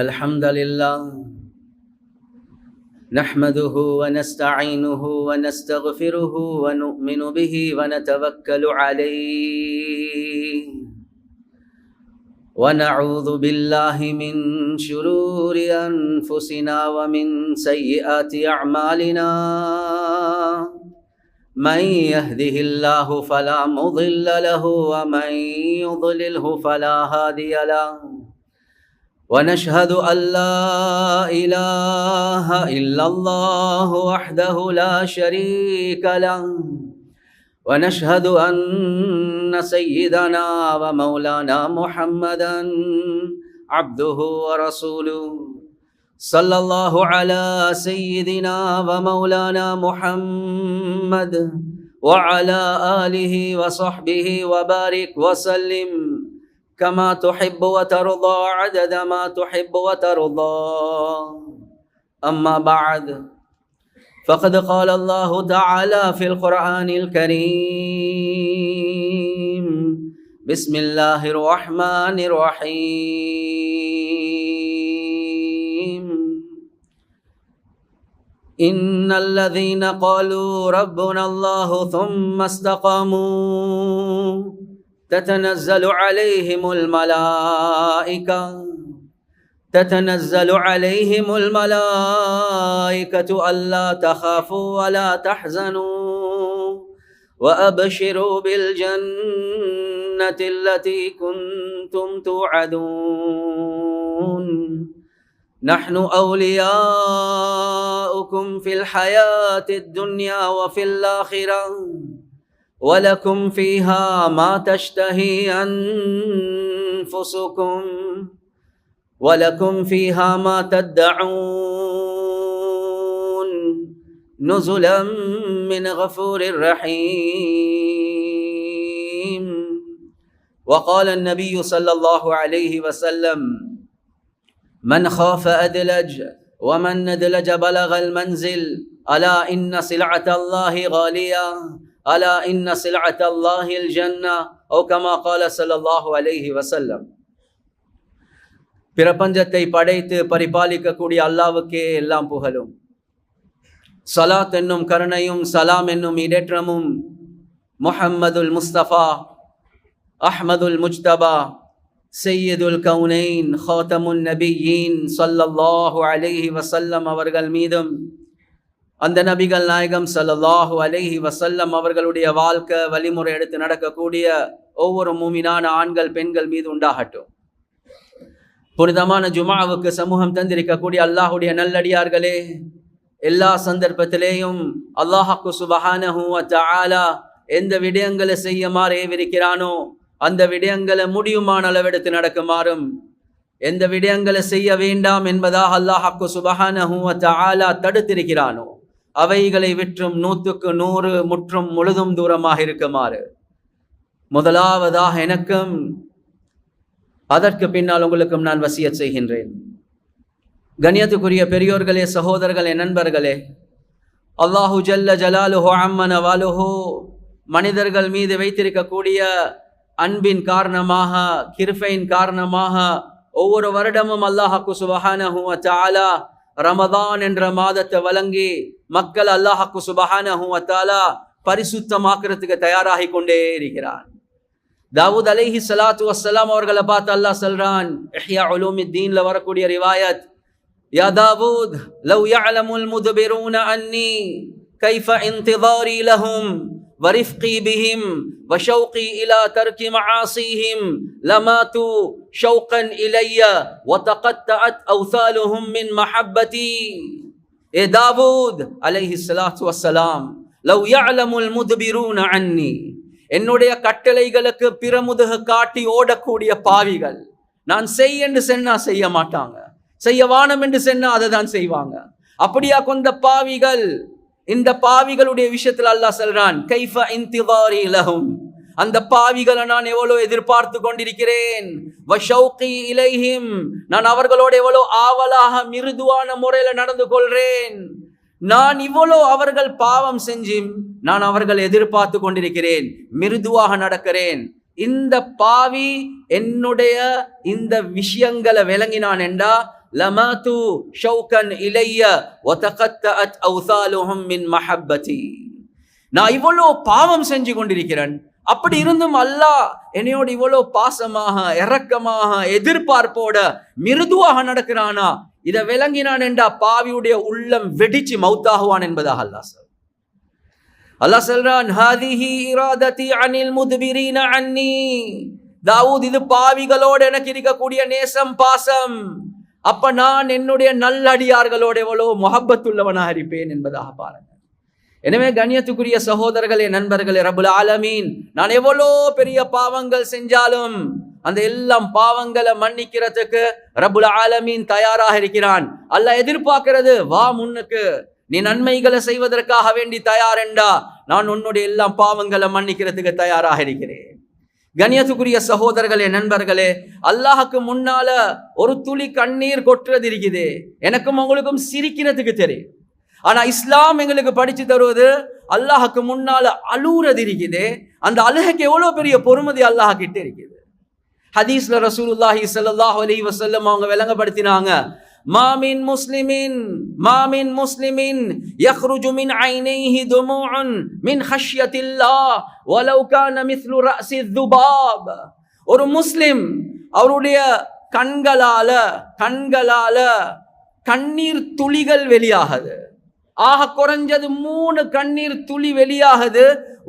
الحمد لله نحمده ونستعينه ونستغفره ونؤمن به ونتوكل عليه ونعوذ بالله من شرور أنفسنا ومن سيئات أعمالنا من يهده الله فلا مضل له ومن يضلله فلا هادي له ونشهد أن لا إله إلا الله وحده لا شريك له ونشهد أن سيدنا ومولانا محمدا عبده ورسوله صلى الله على سيدنا ومولانا محمد وعلى آله وصحبه وبارك وسلم كما تحب وترضى عدد ما تحب وترضى أما بعد فقد قال الله تعالى في القرآن الكريم بسم الله الرحمن الرحيم إن الذين قالوا ربنا الله ثم استقاموا تتنزل عليهم الملائكة ألا تخافوا ولا تحزنوا وأبشروا بالجنة التي كنتم توعدون نحن أولياؤكم في الحياة الدنيا وفي الآخرة ولكم فيها ما تشتهي أنفسكم ولكم فيها ما تدعون نزلا من غفور رحيم. وقال النبي صلى الله عليه وسلم من خاف أدلج ومن ندلج بلغ المنزل ألا إن سلعة الله غالية ألا إن سلعة الله الجنة أو كما قال صلى الله عليه وسلم. பிரபஞ்சத்தை படைத்து பரிபாலிக்கக்கூடிய அல்லாஹ்வுக்கே எல்லாம் புகழும். ஸலாத் என்னும் கருணையும் சலாம் என்னும் இடேற்றமும் முஹம்மதுல் முஸ்தபா அஹ்மதுல் முஜ்தபா சையதுல் கவுனைன் ஹாத்தமுன் நபியீன் ஸல்லல்லாஹு அலைஹி வஸல்லம் அவர்கள் மீதும் அந்த நபிகள் நாயகம் ஸல்லல்லாஹு அலைஹி வஸல்லம் அவர்களுடைய வாழ்க்கை வழிமுறை எடுத்து நடக்கக்கூடிய ஒவ்வொரு மூமினான ஆண்கள் பெண்கள் மீது உண்டாகட்டும். புனிதமான ஜுமாவுக்கு சமூகம் தந்திருக்கக்கூடிய அல்லாஹுடைய நல்லடியார்களே, எல்லா சந்தர்ப்பத்திலேயும் அல்லாஹ்க்கு சுப்ஹானஹு வ தஆலா எந்த விடயங்களை செய்யுமாறு ஏவிருக்கிறானோ அந்த விடயங்களை முடியுமான அளவெடுத்து நடக்குமாறும், எந்த விடயங்களை செய்ய வேண்டாம் என்பதாக அல்லாஹ்க்கு சுப்ஹானஹு வ தஆலா தடுத்திருக்கிறானோ அவைகளை விற்றும் 100க்கு 100 முற்றும் முழுதும் தூரமாக இருக்குமாறு முதலாவதாக எனக்கும் அதற்கு பின்னால் உங்களுக்கும் நான் வசியத் செய்கின்றேன். கண்ணியத்துக்குரிய பெரியோர்களே, சகோதரர்களே, நண்பர்களே, அல்லாஹு ஜல்ல ஜலாலுஹு அம்மன வாலுஹு மனிதர்கள் மீது வைத்திருக்கக்கூடிய அன்பின் காரணமாக, கிருபையின் காரணமாக ஒவ்வொரு வருடமும் அல்லாஹ்க்கு சுப்ஹானஹு வ தஆலா ரமதான் என்ற மாதத்தை வழங்கி மக்கள் அல்லாஹ்க்கு சுப்ஹானஹு வ தஆலா பரிசுத்தமாக்குறதுக்கு தயாராகி கொண்டே இருக்கிறான். தாவூத் அலைஹி ஸலாத்து வஸ்ஸலாம் அவர்களை பார்த்து அல்லாஹ் சொல்றான், இஹ்யா உலூமித்தீன்ல வரக்கூடிய ரிவாயத், யா தாவூத் லவ் யஅலமுல் முத்பிரூன அன்னி கைஃப இன்திதாரி லஹும் ورفقي بهم وشوقي إلى ترك معاصيهم لماتوا شوقا إلي وتقطعت أوثالهم من محبتي. إيه داود عليه الصلاة والسلام لو يعلم المدبرون عني என்னுடைய கட்டளைகளுக்கு பிரமுதுக காட்டி ஓடக்கூடிய பாவிகள் நான் செய் என்று சொன்னா செய்ய மாட்டாங்க, செய்ய வானம் என்று சொன்னா அதை தான் செய்வாங்க. அப்படியா கொண்ட பாவிகள், இந்த பாவிகளுடைய விஷயத்தில் அல்லாஹ் சொல்றான், கைஃப இன்திதாரி லஹும், அந்த பாவிகளை நான் எவ்வளவு எதிர்பார்த்து கொண்டிருக்கிறேன். வஷௌகி இலைஹிம், நான் அவர்களோடு எவ்வளவு ஆவலாக மிருதுவான முறையில நடந்து கொள்றேன். நான் இவ்வளோ அவர்கள் பாவம் செஞ்சும் நான் அவர்கள் எதிர்பார்த்து கொண்டிருக்கிறேன், மிருதுவாக நடக்கிறேன். இந்த பாவி என்னுடைய இந்த விஷயங்களை விளங்கினான் என்றா லமாது ஷௌகன் இலைய வதகத்தஅத் அவ்சாலுஹும் மின் மஹப்பதி. நான் இவ்வளோ பாவம் செஞ்சு கொண்டிருக்கிறேன், அப்படி இருந்தும் அல்லாஹ் என்னையோடு இவ்வளோ பாசமாக, இரக்கமாக, எதிர்பார்ப்போட மிருதுவாக நடக்கிறானா, இதை விளங்கினான் என்றா பாவியுடைய உள்ளம் வெடிச்சு மௌத்தாகுவான் என்பதாக அல்லாஹ் சொல்றான். ஹாதிஹி இராததி அனில் முத்பிரீன அன்னி. தாவூத், இது பாவிகளோடு எனக்கு இருக்கக்கூடிய நேசம், பாசம். அப்ப நான் என்னுடைய நல்லடியார்களோடு எவ்வளோ முஹப்பத்துள்ளவனாக இருப்பேன் என்பதாக பாருங்க. எனவே கண்ணியத்துக்குரிய சகோதரர்களே, நண்பர்களே, ரப்புல் ஆலமீன் நான் எவ்வளோ பெரிய பாவங்கள் செஞ்சாலும் அந்த எல்லாம் பாவங்களை மன்னிக்கிறதுக்கு ரப்புல் ஆலமீன் தயாராக இருக்கிறான். அல்லாஹ் எதிர்பார்க்கிறது, வா முன்னுக்கு, நீ நன்மைகளை செய்வதற்காக வேண்டி தயாரெண்டா நான் உன்னுடைய எல்லாம் பாவங்களை மன்னிக்கிறதுக்கு தயாராக இருக்கிறேன். கண்ணியத்துக்குரிய சகோதரர்களே, நண்பர்களே, அல்லாஹுக்கு முன்னால ஒரு துளி கண்ணீர் கொட்டுறது இருக்குது, எனக்கும் உங்களுக்கும் சிரிக்கிறதுக்கு தெரியும். ஆனா இஸ்லாம் எங்களுக்கு படிச்சு தருவது அல்லாஹுக்கு முன்னால அழுறது இருக்குது. அந்த அழுகைக்கு எவ்வளவு பெரிய பொறுமதி அல்லாஹ் கிட்ட இருக்குது. ஹதீஸ்ல ரசூலுல்லாஹி ஸல்லல்லாஹு அலைஹி வஸல்லம் அவங்க விளங்கப்படுத்தினாங்க, மாமின் முஸ்லிமின் யக்ருஜு மின் ஐனைஹி துமூஉன் மின் ஹஷ்யத்தில்லாஹ் வலவ் கான மிஸ்லு ரஅஸி ذுபாப். ஒரு முஸ்லிம் அவருடைய கண்களால கண்ணீர் துளிகள் வெளியாகுது. ஆக குறைஞ்சது 3 கண்ணீர் துளி வெளியாகுது.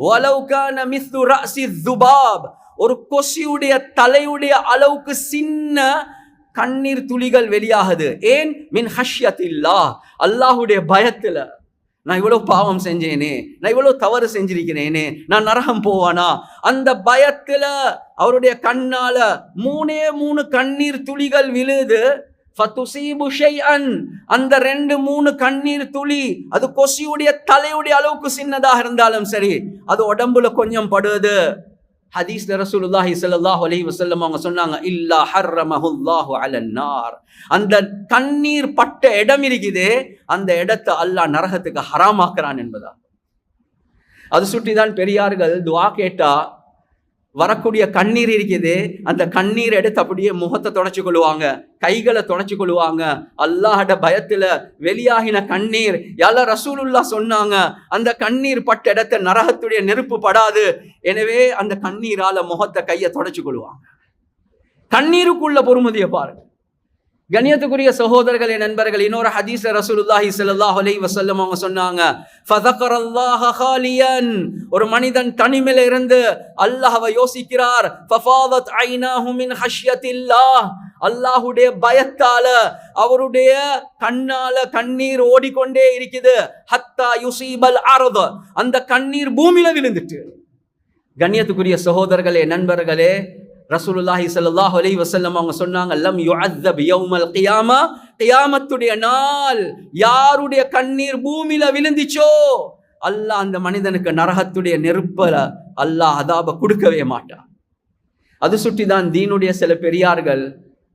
வலவ் கான மிஸ்லு ரஅஸி ذுபாப், ஒரு கொசியுடைய தலையுடைய அளவுக்கு சின்ன கண்ணீர் துளிகள் வெளியாகுது. ஏன்? மின் ஹஷ்யத்தில்லாஹ், அல்லாஹ்வுடைய பயத்துல. நான் இவ்வளவு பாவம் செஞ்சேனே, நான் இவ்வளவு தவறு செஞ்சிருக்கிறேனே, நான் நரகம் போவானா, அந்த பயத்துல அவருடைய கண்ணால 3 கண்ணீர் துளிகள் விழுது. ஃபதுஸீபு ஷைஅன், அந்த 2-3 கண்ணீர் துளி அது கொசியுடைய தலையுடைய அளவுக்கு சின்னதாக இருந்தாலும் சரி, அது உடம்புல கொஞ்சம் படுது. ஹதீஸ்ல ரசூலுல்லாஹி ஸல்லல்லாஹு அலைஹி வஸல்லம் அவங்க சொன்னாங்க, இல்லா ஹர்ரமஹுல்லாஹு அலன் நார், அந்த கண்ணீர் பட்ட இடம் இருக்குதே, அந்த இடத்தை அல்லாஹ் நரகத்துக்கு ஹராமாக்குறான் என்பதா. அது சுற்றிதான் பெரியார்கள் துஆ கேட்டா வரக்கூடிய கண்ணீர் இருக்குது, அந்த கண்ணீர் எடுத்து அப்படியே முகத்தை தொடச்சு கொள்ளுவாங்க, கைகளை தொடச்சு கொள்ளுவாங்க. அல்லாஹ்ட பயத்துல வெளியாகின கண்ணீர். யால ரசூலுல்லாஹ் சொன்னாங்க, அந்த கண்ணீர் பட்ட இடத்தை நரகத்துடைய நெருப்பு படாது. எனவே அந்த கண்ணீரால முகத்தை கையை தொடச்சு கொள்ளுவாங்க. கண்ணீருக்குள்ள பொறுமதியை பாருங்க. கண்ணியத்துக்குரிய சகோதரர்களே, நண்பர்கள், இன்னொரு ஹதீஸ் ரசூலுல்லாஹி ஸல்லல்லாஹு அலைஹி வஸல்லம் அவங்க சொன்னாங்க, ஃபதகரல்லாஹ காலியன், ஒரு மனிதன் தனிமையில இருந்து அல்லாஹ்வை யோசிக்கிறார். ஃபஃபாதத் ஐனாஹு மின் ஹஷ்யத்தில்லாஹ், அல்லாஹ்வுடைய பயத்தால அவருடைய கண்ணால கண்ணீர் ஓடிக்கொண்டே இருக்குது. ஹத்தா யுஸீபல் அர்த், அந்த கண்ணீர் பூமியில விழுந்துட்டு. கண்ணியத்துக்குரிய சகோதரர்களே, நண்பர்களே, ரசூலுல்லாஹி ஸல்லல்லாஹு அலைஹி வஸல்லம் அவங்க சொன்னாங்க, லம் யுஅzzab யௌமல் கியாமா, கியாமத்துடைய நாள் யாருடைய கண்ணீர் பூமியில விழுந்துச்சோ அல்லாஹ் அந்த மனிதனுக்கு நரகத்துடைய நெருப்பல அல்லாஹ் அதாப கொடுக்கவே மாட்டான். அது சுட்டிதான் தீனுடைய சில பெரியார்கள்.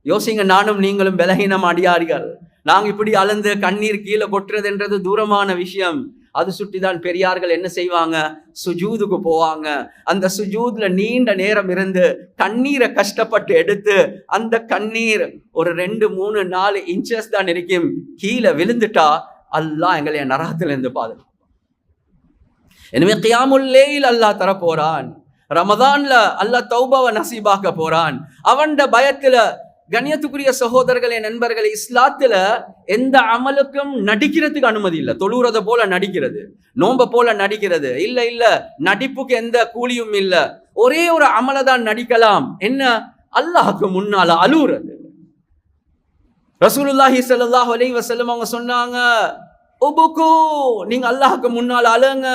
யோசிங்க, நானும் நீங்களும் பலகீனம் அடியார்கள். நாங்க இப்படி அலந்து கண்ணீர் கீழே கொட்டுறதுன்றது தூரமான விஷயம். அது சுட்டிதான் பெரியார்கள் என்ன செய்வாங்க, சுஜூதுக்கு போவாங்க. அந்த சுஜூத்ல நீண்ட நேரம் இருந்து கண்ணீரை கஷ்டப்பட்டு எடுத்து, அந்த கண்ணீர் ஒரு 2-3-4 இன்ச்சஸ் தான் இருக்கும், கீழே விழுந்துட்டா அல்லாஹ் எங்களை நரகத்துல இருந்து பாதுகாப்பான். எனவே கியாமுல் லைல் அல்லாஹ் தர போறான். ரமதான்ல அல்லாஹ் தௌபாவை நசீபாக்க போறான். அவன்ட பயத்துல. கண்ணியத்துக்குரிய சகோதரர்களே, நண்பர்களே, இஸ்லாத்துல எந்த அமலுக்கும் நடிக்கிறதுக்கு அனுமதி இல்லை. தொழுறத போல நடிக்கிறது, நோம்ப போல நடிக்கிறது இல்ல, நடிப்புக்கு எந்த கூலியும் இல்ல. ஒரே ஒரு அமலை தான் நடிக்கலாம், என்ன? அல்லாஹ்க்கு முன்னால அழுறது. ரசூலுல்லாஹி ஸல்லல்லாஹு அலைஹி வஸல்லம் அவங்க சொன்னாங்க, உபுகு, நீங்க அல்லாஹ்க்கு முன்னால அழுங்க.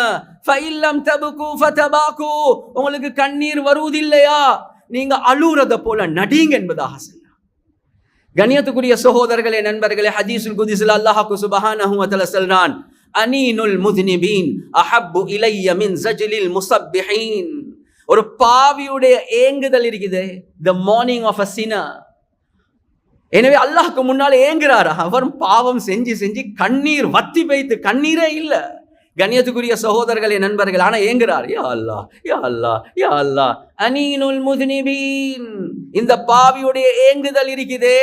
ஃபஇல்லம் தபுகு ஃபதபாகு, உங்களுக்கு கண்ணீர் வருவதில்லையா, நீங்க அழுறத போல நடிங்க என்பதாக சொன்னாங்க. கண்ணியத்துக்குரிய சகோதரர்களே, நண்பர்களே, ஹதீஸுல் குத்ஸில் அல்லாஹ் சுப்ஹானஹு வ தஆலா சொல்றான், அனீனுல் முத்னிபீன் அஹப்பு இலைய மின் ஸஜ்லில் முஸப்பிஹீன். ஒரு பாவியுடைய ஏங்குதல் இருக்குது, the mourning of a sinner. எனவே அல்லாஹ்க்கு முன்னால ஏங்குறார். அவர் பாவம் செஞ்சு கண்ணீர் வத்தி பெய்து, கண்ணீரே இல்ல. கண்ணியத்துக்குரிய சகோதரர்களே, நண்பர்கள், ஆனா ஏங்குறார், யா அல்லாஹ் யா அல்லாஹ் யா அல்லாஹ். அனீனுல் முத்னிபீன், இந்த பாவியுடைய ஏங்குதல் இருக்குதே,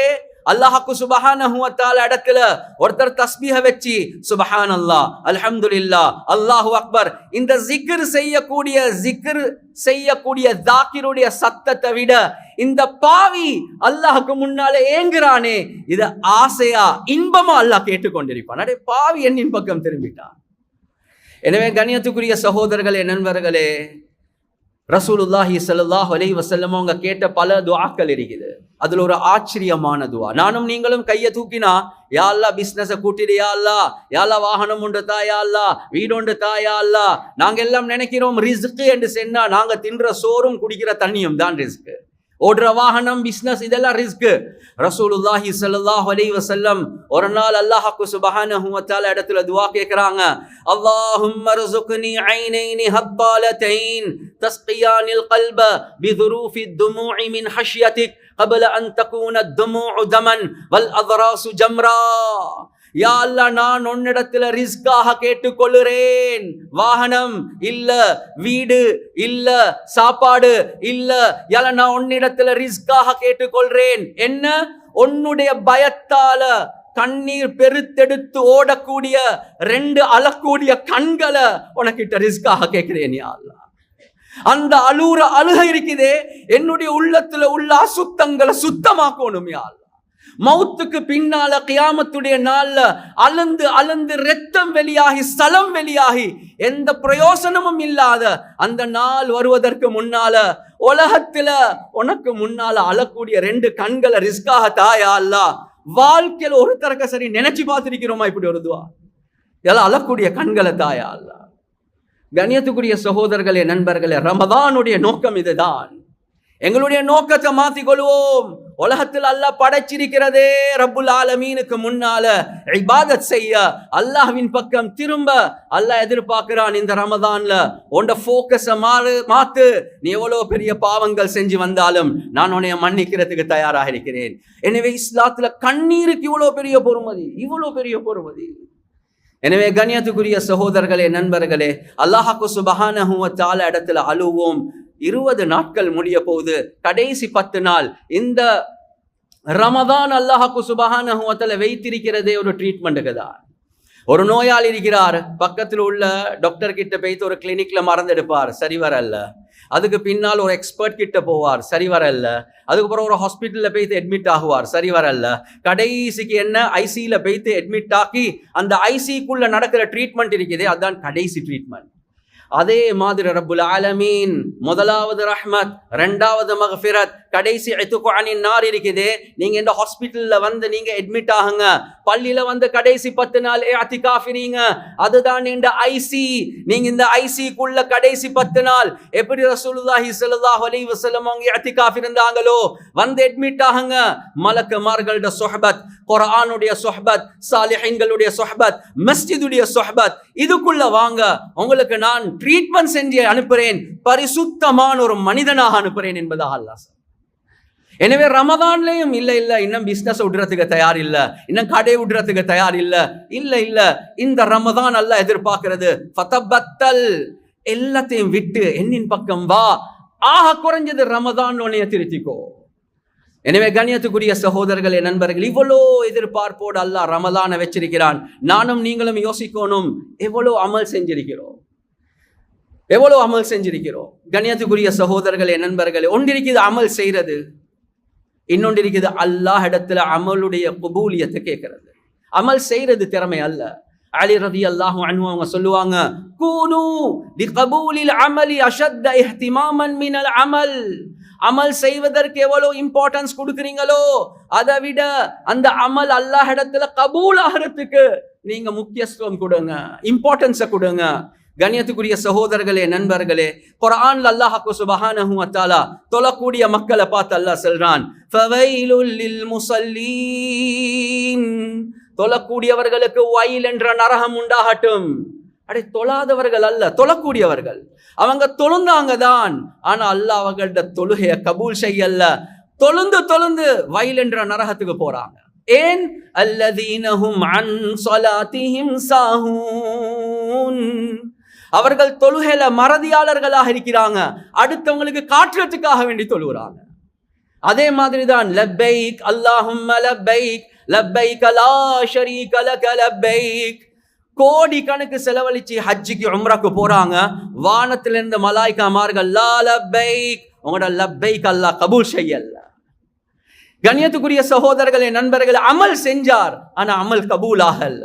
அல்லாஹ்க்கு சுப்ஹானஹு வ தஆலா இடத்துல ஒருத்தர் தஸ்பீஹ வச்சு சுப்ஹானல்லாஹ், அல்ஹம்துலில்லாஹ், அல்லாஹு அக்பர், இந்த ஜிக்ர் செய்யக்கூடிய ஜாக்கிருடைய சத்தத்தை விட இந்த பாவி அல்லாஹ்க்கு முன்னாலே ஏங்குறானே, இது ஆசையா இன்பமா அல்லாஹ் கேட்டுக்கொண்டிருப்பான். அடே பாவி என்னின் பக்கம் திரும்பிட்டான். எனவே கண்ணியத்துக்குரிய சகோதரர்களே, நண்பர்களே, ரசூலுல்லாஹி ஸல்லல்லாஹு அலைஹி வஸல்லம் அவங்க கேட்ட பல துஆக்கள் இருக்குது. அதுல ஒரு ஆச்சரியமான துஆ. நானும் நீங்களும் கையை தூக்கினா, யா அல்லாஹ் பிஸ்னஸை கூட்டிடு, யா அல்லாஹ், யா அல்லாஹ் வாகனம் உண்டு தா, யா அல்லாஹ் வீடு உண்டு தா, யா அல்லாஹ். நாங்க எல்லாம் நினைக்கிறோம் ரிஸ்க் என்று சொன்னா நாங்க தின்ற சோறும் குடிக்கிற தண்ணியும் தான் ரிஸ்க். ஓடுற வாகனம், பிஸ்னஸ், இதெல்லாம் ரிஸ்க். ரசூலுல்லாஹி ஸல்லல்லாஹு அலைஹி வஸல்லம் ஒரு நாள் அல்லாஹ்க்கு சுப்ஹானஹு வ தஆலா இடத்துல துஆ கேக்குறாங்க. அல்லாஹும்ம ர்ஸுக்னி ஐனைனி ஹப்பாலத்தைன் தஸ்கியானில் கல்ப பிதுரூஃபி துமூஇ மின் ஹஷ்யதிக் قبل أن تكون الدموع دما والأضراس جمرا. யா அல்லாஹ், நான் உன்னிடத்துல ரிஸ்காக கேட்டுக்கொள்ளுறேன். வாகனம் இல்ல, வீடு இல்ல, சாப்பாடு இல்ல, யா அல்லாஹ் நான் உன்னிடத்துல ரிஸ்காக கேட்டுக்கொள்றேன். என்ன? உன்னுடைய பயத்தால கண்ணீர் பெருத்தெடுத்து ஓடக்கூடிய 2 அழக்கூடிய கண்களை உனக்கிட்ட ரிஸ்காக கேட்கிறேன் யா அல்லாஹ். அந்த அழுகை இருக்குதே, என்னுடைய உள்ளத்துல உள்ள அசுத்தங்களை சுத்தமாக்கணும் யா அல்லாஹ். மௌத்துக்கு பின்னால கியாமத்துடைய நாள்ல அலந்து ரத்தம் வெளியாகி சலம் வெளியாகி எந்த பிரயோசனமும் இல்லாத அந்த நாள் வருவதற்கு முன்னால உலகத்துல உனக்கு முன்னால அழக்கூடிய 2 கண்களை ரிஸ்காக தாயா அல்லாஹ். வாழ்க்கையில ஒரு தரக்க சரி நினைச்சு பார்த்திருக்கிறோமா இப்படி ஒரு துஆ? எல்லாம் அழக்கூடிய கண்களை தாயா அல்லாஹ். கண்ணியத்துக்குரிய சகோதரர்களே, நண்பர்களே, ரமதானுடைய நோக்கம் இதுதான். எங்களுடைய நோக்கத்தை மாத்திக் கொள்வோம். உலகத்தில் அல்லாஹ் படைச்சிருக்கிறதே ரப்புல் ஆலமீனுக்கு முன்னால இபாதத் செய்ய, அல்லாஹ்வின் பக்கம் திரும்ப அல்லாஹ் எதிர்பார்க்கிறான். இந்த ரமதான்ல உன்ட போக்கஸ மாத்து. நீ எவ்வளவு பெரிய பாவங்கள் செஞ்சு வந்தாலும் நான் உன்னைய மன்னிக்கிறதுக்கு தயாராக இருக்கிறேன். எனவே இஸ்லாத்துல கண்ணீருக்கு இவ்வளவு பெரிய பொறுமதி. எனவே கண்ணியத்துக்குரிய சகோதரர்களே, நண்பர்களே, அல்லாஹ்க்கு சுப்ஹானஹு வ தஆலா இடத்துல அழுவோம். 20 நாட்கள் முடிய போகுது. கடைசி 10 நாள் இந்த ரமதான் அல்லாஹ்க்கு சுப்ஹானஹு வ தஆலா வைத்திருக்கிறதே ஒரு ட்ரீட்மெண்ட்டுக்கு தான். ஒரு நோயாளி இருக்கிறார், பக்கத்தில் உள்ள டாக்டர் கிட்ட போய்த்து ஒரு கிளினிக்ல மறந்தெடுப்பார், சரி வரல. அதுக்கு பின்னால் ஒரு எக்ஸ்பர்ட் கிட்ட போவார், சரி வரல. அதுக்கப்புறம் ஒரு ஹாஸ்பிட்டல்ல போய்த்து அட்மிட் ஆகுவார், சரி வரல. கடைசிக்கு என்ன, ஐசியில போய்த்து அட்மிட் ஆக்கி அந்த ஐசிக்குள்ள நடக்கிற ட்ரீட்மெண்ட் இருக்குதே, அதுதான் கடைசி ட்ரீட்மெண்ட். அதே மாதிரி ரப்புல் ஆலமீன் முதலாவது ரஹ்மத், 2வது மக்ஃபிரத், கடைசி இத்கு அனின் நார் இருக்குதே. நீங்க இந்த ஹாஸ்பிட்டல்ல வந்து நீங்க அட்மிட் ஆகுங்க, பள்ளியில வந்து கடைசி 10 நாள் இஅ்திகாஃப் இருங்க, அதுதான் இந்த ஐசி. நீங்க இந்த ஐசிக்குள்ள கடைசி 10 நாள் எப்படி ரசூலுல்லாஹி ஸல்லல்லாஹு அலைஹி வஸல்லம் அவங்க இஅ்திகாஃப் இருந்தாங்களோ வந்து அட்மிட் ஆகுங்க. மலக்குமார்களோட சுஹபத், குர்ஆனுடைய சுஹபத், சாலிஹீன்களுடைய சுஹபத், மஸ்ஜிதுடைய சுஹபத், இதுக்குள்ள வாங்க, உங்களுக்கு நான் ட்ரீட்மெண்ட் செஞ்சு அனுப்புறேன், பரிசுத்தமான ஒரு மனிதனாக அனுப்புறேன் என்பதாக அல்லாஹ். எனவே ரமதான்லயும் இல்ல இன்னும் பிசினஸ் விடுறதுக்கு தயார் இல்ல, இன்னும் கடை விடுறதுக்கு தயார் இல்ல, இந்த ரமதான் அல்லாஹ் எதிர்பார்க்கிறது ஃபதபத்தல், எல்லாத்தையும் விட்டு என்னின் பக்கம் வா. ஆக குறைஞ்சது ரமதான் உன்னைய திருத்திக்கோ. எனவே கண்ணியத்துக்குரிய சகோதரர்களே, நண்பர்கள், இவ்வளோ எதிர்பார்ப்போடு அல்லாஹ் ரமதானை வச்சிருக்கிறான். நானும் நீங்களும் யோசிக்கணும், எவ்வளோ அமல் செஞ்சிருக்கிறோம். கண்ணியத்துக்குரிய சகோதரர்களே, நண்பர்களே, ஒன்றிருக்குது அமல் செய்யறது, இன்னொன்று இருக்குது அல்லாஹ் இடத்துல அமலுடைய குபூலியத்தை கேட்கறது. அமல் செய்யறது திறமை அல்ல. அலி ரலியல்லாஹு அன்ஹு அவங்க சொல்லுவாங்க, கூனு லிகபூலில் அமலி அஷத்த இஹ்திமாமன் மினல் அமல். அமல் செய்வதற்கு எவ்வளவு இம்பார்ட்டன்ஸ் கொடுக்குறீங்களோ அதை விட அந்த அமல் அல்லாஹ் இடத்துல கபூல் ஆகிறதுக்கு நீங்க முக்கியத்துவம் கொடுங்க, இம்பார்ட்டன்ஸை கொடுங்க. கண்ணியத்துக்குரிய சகோதரர்களே, நண்பர்களே, குர்ஆன்ல அல்லாஹ்க்கு சுப்ஹானஹு வ தஆலா தொழக்கூடிய மக்களை பார்த்து அல்லாஹ் சொல்றான், ஃபவைலுல் லில் முஸல்லீன், தொழக்கூடியவர்களுக்கு வயல் என்ற நரகம் உண்டாகட்டும். அடே, தொழாதவர்கள் அல்ல, தொழக்கூடியவர்கள். அவங்க தொழுந்தாங்க தான், ஆனா அல்லாஹ் அவங்களோட தொழுகைய கபூல் செய்யல. தொழுந்து வயல் என்ற நரகத்துக்கு போறாங்க. ஏன்? அல்லதீனஹும் அன் ஸலாத்திஹிம் சாஹூன், அவர்கள் தொழுகையில மறதியாளர்களாக இருக்கிறாங்க, அடுத்தவங்களுக்கு காட்டுறதுக்காக வேண்டி தொழுகிறாங்க. அதே மாதிரி தான் லப்பைக் அல்லாஹும்ம லப்பைக் லப்பைக் லா ஷரீக லக லப்பைக். கோடி கணக்கு செலவழிச்சு ஹஜ்ஜிக்கு உம்ராக்கு போறாங்க. வானத்துல இருந்து மலாய்க்காமார்கள் லா லப்பைக், உங்களோட லப்பைக் அல்லாஹ் கபூல் செய்யல. கண்ணியத்துக்குரிய சகோதரர்களே, நண்பர்களே, அமல் செஞ்சார், ஆனா அமல் கபூல் ஆகல.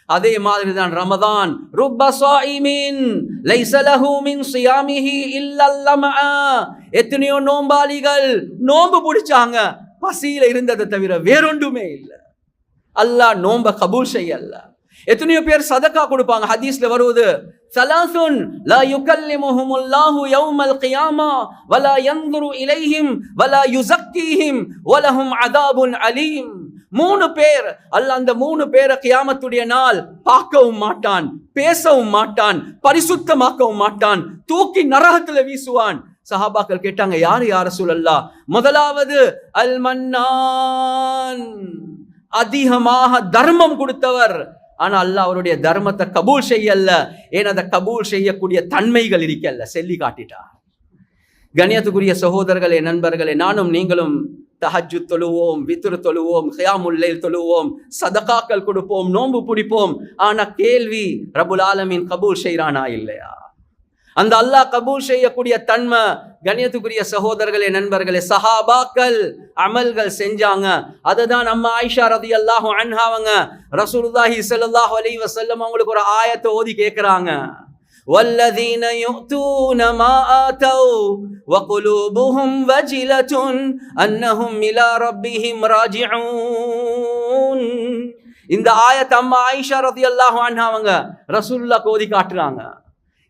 அதே மாதிரி தான் ரமதான். ருப்ப ஸாயிமின் லைஸ லஹு மின் ஸியாமிஹி இல்லல் லம்ஆ. எத்தனையோ நோம்பாளிகள் நோம்பு பிடிச்சாங்க, பசியில இருந்ததை தவிர வேறொன்றுமே இல்லை. அல்லாஹ் நோம்ப கபூல் செய்யல. எத்தனையோ பேர் சதக்கா கொடுப்பாங்க. ஹதீஸ்ல வருவது ஸலாஸுன் லா யுகல்லிமுஹுமுல்லாஹு யௌமல் கியாமா வலா யன்துரு இலைஹிம் வலா யுஸக்கீஹிம் வலஹும் அதாபுன் அலீம். 3 பேர் அல்லாஹ் அந்த 3 பேரை கியாமத்துடைய நாள் பார்க்கவும் மாட்டான், பேசவும் மாட்டான், பரிசுத்தமாக்கவும் மாட்டான், தூக்கி நரகத்துல வீசுவான். சஹாபாக்கள் கேட்டாங்க, யார் யா ரசூலல்லாஹ்? முதலாவது அல் மன்னான், அதிகமாக தர்மம் கொடுத்தவர். ஆனா அல்லாஹ் அவருடைய தர்மத்தை கபூல் செய்யல. ஏன் அதை கபூல் செய்யக்கூடிய தன்மைகள் இருக்கல்ல, சொல்லி காட்டிட்டார். கண்ணியத்துக்குரிய சகோதரர்களே, நண்பர்களே, நானும் நீங்களும் தஹஜ்ஜுத் தொழுவோம், வித்ர் தொழுவோம், கியாமுல் லைல் தொழுவோம், சதகாக்கள் கொடுப்போம், நோன்பு பிடிப்போம். ஆனா கேள்வி, ரப்புல் ஆலமீன் கபூல் செய்றானா இல்லையா? அந்த அல்லாஹ் கபூல் செய்யக்கூடிய தன்மை. கண்ணியத்துக்குரிய சகோதரர்களே, நண்பர்களே, சஹாபாக்கள் அமல்கள் செஞ்சாங்க. அதுதான் அம்மா ஆயிஷா ரலியல்லாஹு அன்ஹா அவங்க ரசூலுல்லாஹி ஸல்லல்லாஹு அலைஹி வஸல்லம் அவங்களுக்கு ஒரு ஆயத்தை ஓதி கேட்கறாங்க. வல்லதீன யுத்தூன மா ஆதௌ வகுலூபுஹும் வஜிலத்துன் அன்னஹும் இலா ரப்பிஹிம் ராஜிஊன். இந்த ஆயத்தை அம்மா ஆயிஷா ரலியல்லாஹு அன்ஹா அவங்க ரசூலுல்லாஹ் ஓதி காட்டுறாங்க.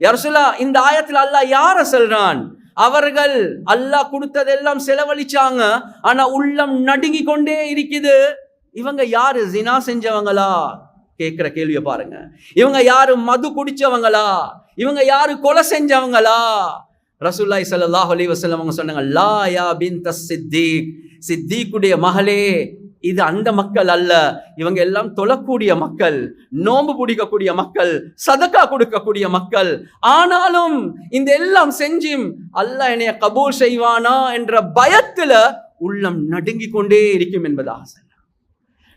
யா ரசூலல்லாஹ், இந்த ஆயத்துல அல்லாஹ் யார சொல்றான்? அவர்கள் அல்லாஹ் கொடுத்ததெல்லாம் செலவழிச்சாங்க, ஆனா உள்ளம் நடுங்கி கொண்டே இருக்குது. இவங்க யாரு? ஜினா செஞ்சவங்களா? கேட்கிற கேள்வியை பாருங்க. இவங்க யாரு? மது குடிச்சவங்களா? இவங்க யாரு? கொலை செஞ்சவங்களா? ரசூலுல்லாஹி ஸல்லல்லாஹு அலைஹி வஸல்லம் அவங்க சொன்னாங்க, லா யா பின்த சித்தீக், சித்தீக்குடைய மகளே, இது அந்த மக்கள் அல்ல. இவங்க எல்லாம் தொழக்கூடிய மக்கள், நோன்பு பிடிக்கக்கூடிய மக்கள், சதக்கா கொடுக்கக்கூடிய மக்கள். ஆனாலும் இந்த எல்லாம் செஞ்சும் அல்லாஹ் என்னைய கபூல் செய்வானா என்ற பயத்துல உள்ளம் நடுங்கி கொண்டே இருக்கும் என்பதாக சொன்னார்.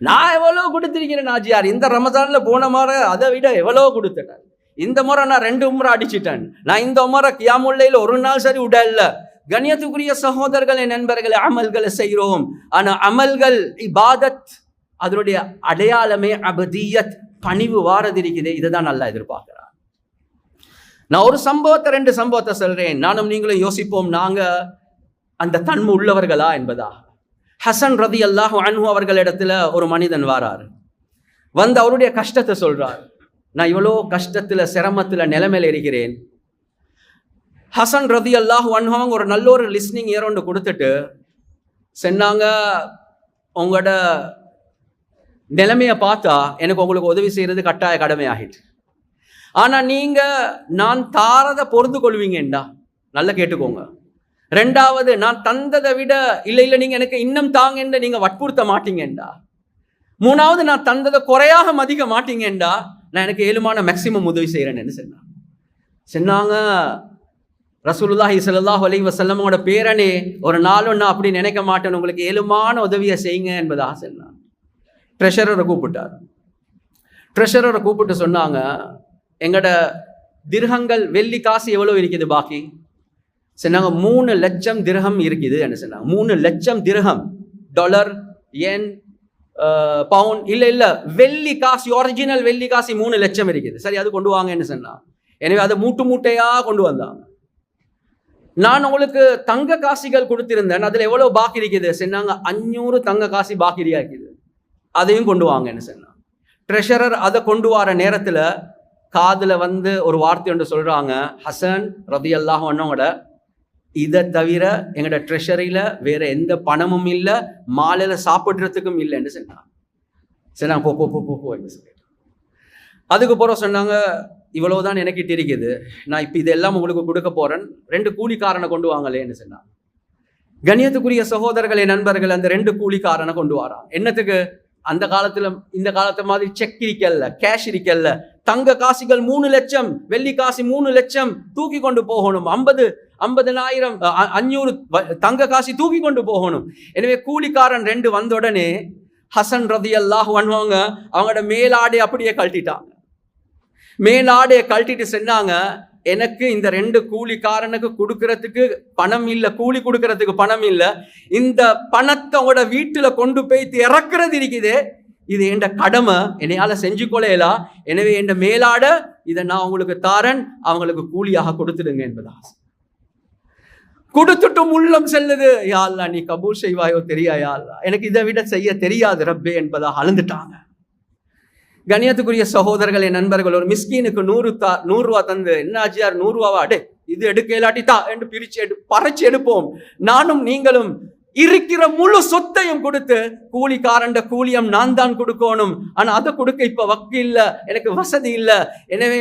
நான் எவ்வளவு கொடுத்திருக்கிறேன் ஆஜியார், இந்த ரமஜான்ல போன முறை அதை விட எவ்வளவு கொடுத்துட்டேன். இந்த முறை நான் 2 உம்ரா அடிச்சிட்டேன். நான் இந்த முறை கியாமுல் லைல் ஒரு நாள் சரி உடல்ல. கண்ணியத்துக்குரிய சகோதரர்களே, நண்பர்களே, அமல்களை செய்கிறோம். ஆனா அமல்கள் இபாதத், அதனுடைய அடையாளமே அபதியத், பணிவு வாரது இருக்குது. இதுதான் நல்லா எதிர்பார்க்கிறார். நான் ஒரு சம்பவத்தை 2 சம்பவத்தை சொல்றேன். நானும் நீங்களும் யோசிப்போம், நாங்க அந்த தன்மை உள்ளவர்களா என்பதா. ஹசன் ரலியல்லாஹு அன்ஹு அவர்களிடத்துல ஒரு மனிதன் வாரார். வந்து அவருடைய கஷ்டத்தை சொல்றார். நான் இவ்வளோ கஷ்டத்துல சிரமத்துல நிலைமையில இருக்கிறேன். ஹசன் ரலியல்லாஹு அன்ஹு அவங்க ஒரு நல்ல ஒரு லிஸ்னிங் இயர் ஒன்று கொடுத்துட்டு சொன்னாங்க, உங்களோட நிலைமையை பார்த்தா எனக்கு உங்களுக்கு உதவி செய்யறது கட்டாய கடமை ஆகிட்டு. ஆனா நீங்க நான் தாரதை பொருந்து கொள்வீங்கண்டா, நல்லா கேட்டுக்கோங்க. 2வது, நான் தந்ததை விட இல்லை நீங்க எனக்கு இன்னும் தாங்கன்னு நீங்க வற்புறுத்த மாட்டீங்கண்டா. 3வது, நான் தந்ததை குறையாக மதிக்க மாட்டீங்கண்டா, நான் எனக்கு ஏழுமான மேக்சிமம் உதவி செய்யறேன்னு சொன்னாங்க. ரசூலுல்லாஹி ஸல்லல்லாஹு அலைஹி வஸல்லமோட பேரனே, ஒரு நாளும் நான் அப்படி நினைக்க மாட்டேன், உங்களுக்கு ஏழுமான உதவியை செய்யுங்க என்பதாக சொன்னாங்க. ட்ரெஷரரை கூப்பிட்டார். ட்ரெஷரரை கூப்பிட்டு சொன்னாங்க, எங்கட திர்ஹங்கள் வெள்ளி காசு எவ்வளவு இருக்குது பாக்கி? சொன்னாங்க, 3 லட்சம் திர்ஹம் இருக்குது என்ன சொன்னாங்க. 3 லட்சம் திர்ஹம், டாலர், யென், பவுண்ட் இல்ல வெள்ளி காசு, ஒரிஜினல் வெள்ளி காசு 3 லட்சம் இருக்குது. சரி, அது கொண்டு வாங்கன்னு சொன்னாங்க. எனவே அதை மூட்டையா கொண்டு வந்தாங்க. நான் உங்களுக்கு தங்க காசிகள் கொடுத்திருந்தேன், அதுல எவ்வளவு பாக்கி இருக்குது சொன்னாங்க. 500 தங்க காசி பாக்கிரியா இருக்குது, அதையும் கொண்டு வாங்கன்னு சொன்னாங்க. ட்ரெஷரர் அதை கொண்டு வர நேரத்துல காதுல வந்து ஒரு வார்த்தை ஒன்று சொல்றாங்க, ஹசன் ரலியல்லாஹு அன்ஹுவோட இதை தவிர எங்களோட ட்ரெஷரியில வேற எந்த பணமும் இல்லை, மாலையில சாப்பிட்றதுக்கும் இல்லைன்னு சொன்னாங்க. போ போ போ போ என்று சொல்லிட்டு அதுக்கு போகிற சொன்னாங்க, இவ்வளவுதான் எனக்கிட்ட இருக்குது, நான் இப்போ இதெல்லாம் உங்களுக்கு கொடுக்க போறேன், 2 கூலிக்காரனை கொண்டு வாங்கலேன்னு சொன்னாங்க. கண்ணியத்துக்குரிய சகோதரர்களே, நண்பர்கள், அந்த 2 கூலிக்காரனை கொண்டு வரான். என்னத்துக்கு? அந்த காலத்துல இந்த காலத்து மாதிரி செக் இருக்கல்ல, கேஷ் இருக்கல்ல, தங்க காசிகள் 3 லட்சம், வெள்ளி காசி 3 லட்சம் தூக்கி கொண்டு போகணும். 50,000 500 தங்க காசி தூக்கி கொண்டு போகணும். எனவே கூலிக்காரன் 2 வந்த உடனே ஹசன் ரலியல்லாஹு அன்ஹு அவங்களோட மேலாடை அப்படியே கழட்டிட்டாங்க. மேலாடையை கழட்டிட்டு சொன்னாங்க, எனக்கு இந்த 2 கூலிக்காரனுக்கு கொடுக்கறதுக்கு பணம் இல்லை, கூலி கொடுக்கறதுக்கு பணம் இல்லை. இந்த பணத்தை உங்களோட வீட்டுல கொண்டு போய் இறக்குறது இருக்குது, இது என் கடமை, என்னையால செஞ்சு கொள்ளலாம். எனவே என் மேலாட இதை நான் உங்களுக்கு தாரன், அவங்களுக்கு கூலியாக கொடுத்துடுங்க என்பதா. கொடுத்துட்டும் உள்ளம் செல்லுது, யா அல்லாஹ் நீ கபூல் செய்வாயோ தெரியா, யா அல்லாஹ் எனக்கு இதை விட செய்ய தெரியாது ரப்பே என்பதாக அழுந்துட்டாங்க. கணியத்துக்குரிய சகோதரர்களே, நண்பர்கள், ஒரு மிஸ்கீனுக்கு 100 ரூபா தந்து, என்ன ஆச்சியார் 100 ரூபாவா, அடே இது எடுக்க இல்லாட்டித்தா என்று பிரிச்சு பறிச்சு எடுப்போம். நானும் நீங்களும் இருக்கிற முழு சொத்தையும் கொடுத்து கூலிக்காரண்ட கூலியம் நான் தான் கொடுக்கணும். ஆனா அதை கொடுக்க இப்ப வக்கு இல்ல, எனக்கு வசதி இல்ல. எனவே